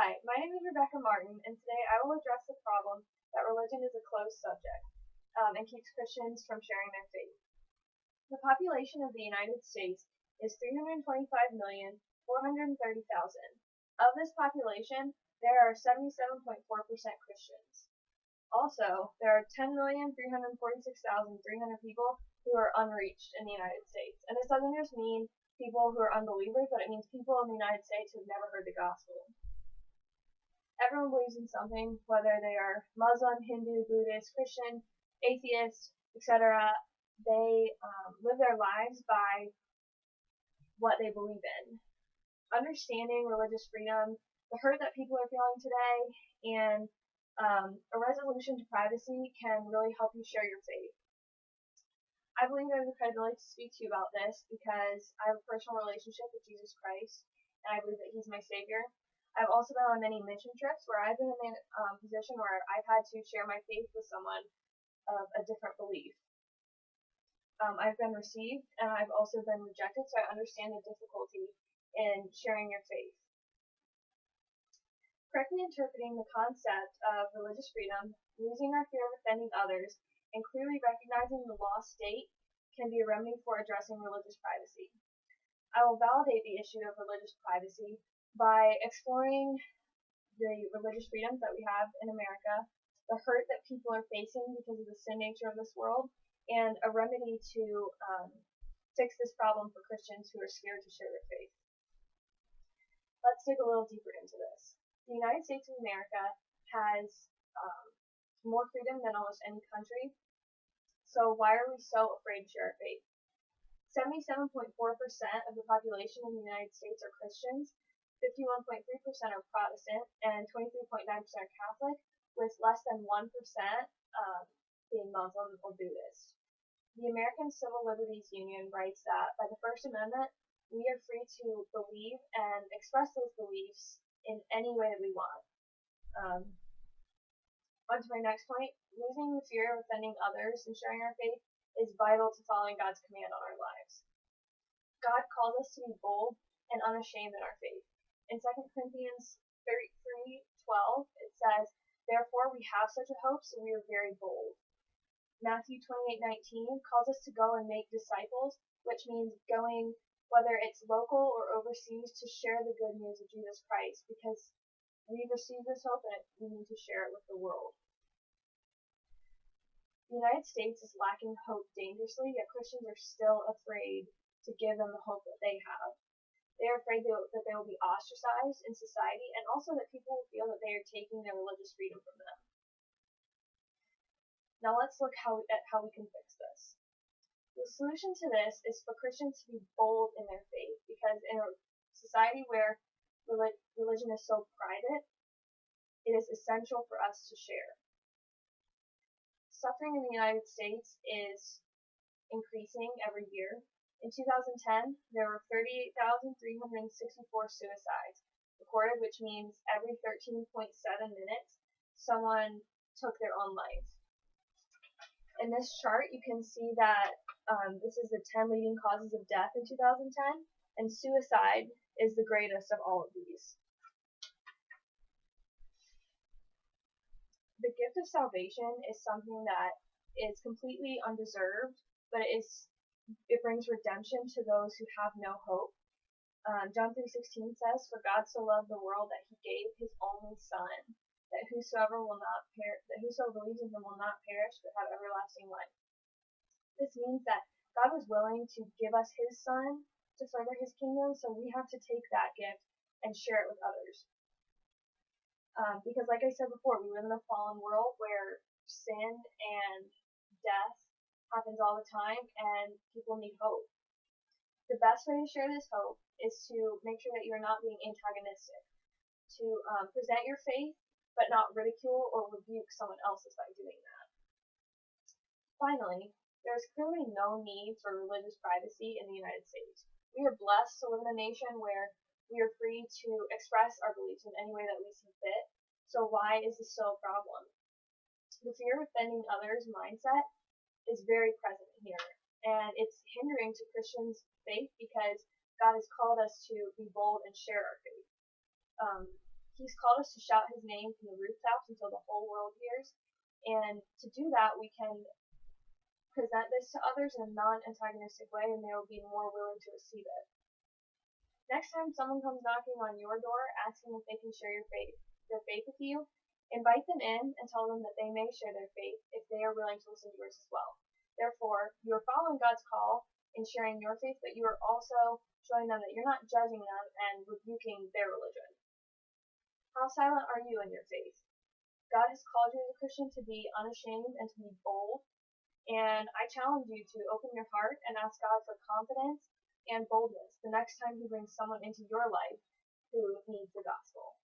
Hi, my name is Rebecca Martin, and today I will address the problem that religion is a closed subject and keeps Christians from sharing their faith. The population of the United States is 325,430,000. Of this population, there are 77.4% Christians. Also, there are 10,346,300 people who are unreached in the United States. And this doesn't just mean people who are unbelievers, but it means people in the United States who've never heard the gospel. Everyone believes in something, whether they are Muslim, Hindu, Buddhist, Christian, atheist, etc. They live their lives by what they believe in. Understanding religious freedom, the hurt that people are feeling today, and a resolution to privacy can really help you share your faith. I believe I have the credibility to speak to you about this because I have a personal relationship with Jesus Christ, and I believe that He's my Savior. I've also been on many mission trips where I've been in a position where I've had to share my faith with someone of a different belief. I've been received and I've also been rejected, so I understand the difficulty in sharing your faith. Correctly interpreting the concept of religious freedom, losing our fear of offending others, and clearly recognizing the lost state can be a remedy for addressing religious privacy. I will validate the issue of religious privacy by exploring the religious freedoms that we have in America, the hurt that people are facing because of the sin nature of this world, and a remedy to fix this problem for Christians who are scared to share their faith. Let's dig a little deeper into this. The United States of America has more freedom than almost any country, so why are we so afraid to share our faith? 77.4% of the population in the United States are Christians, 51.3% are Protestant, and 23.9% are Catholic, with less than 1% being Muslim or Buddhist. The American Civil Liberties Union writes that by the First Amendment, we are free to believe and express those beliefs in any way that we want. On to my next point, losing the fear of offending others and sharing our faith is vital to following God's command on our lives. God calls us to be bold and unashamed in our faith. In 2 Corinthians 3:12, it says, "Therefore we have such a hope, so we are very bold." Matthew 28:19 calls us to go and make disciples, which means going, whether it's local or overseas, to share the good news of Jesus Christ, because we've received this hope and we need to share it with the world. The United States is lacking hope dangerously, yet Christians are still afraid to give them the hope that they have. They are afraid that they will be ostracized in society, and also that people will feel that they are taking their religious freedom from them. Now let's look at how we can fix this. The solution to this is for Christians to be bold in their faith, because in a society where religion is so private, it is essential for us to share. Suffering in the United States is increasing every year. In 2010, there were 38,364 suicides recorded, which means every 13.7 minutes, someone took their own life. In this chart, you can see that this is the 10 leading causes of death in 2010, and suicide is the greatest of all of these. The gift of salvation is something that is completely undeserved, but it brings redemption to those who have no hope. John 3:16 says, "For God so loved the world that He gave His only Son, that whosoever believes in Him will not perish but have everlasting life." This means that God was willing to give us His Son to further His kingdom, so we have to take that gift and share it with others. Because like I said before, we live in a fallen world where sin and death happens all the time, and people need hope. The best way to share this hope is to make sure that you are not being antagonistic, to present your faith, but not ridicule or rebuke someone else's by doing that. Finally, there is clearly no need for religious privacy in the United States. We are blessed to live in a nation where we are free to express our beliefs in any way that we see fit. So why is this still a problem? The fear of offending others mindset is very present here, and it's hindering to Christians' faith because God has called us to be bold and share our faith. He's called us to shout his name from the rooftops until the whole world hears. And to do that, we can present this to others in a non-antagonistic way, and they will be more willing to receive it. Next time someone comes knocking on your door asking if they can share their faith with you, invite them in and tell them that they may share their faith if they are willing to listen to yours as well. Therefore, you are following God's call in sharing your faith, but you are also showing them that you're not judging them and rebuking their religion. How silent are you in your faith? God has called you as a Christian to be unashamed and to be bold, and I challenge you to open your heart and ask God for confidence and boldness the next time He brings someone into your life who needs the gospel.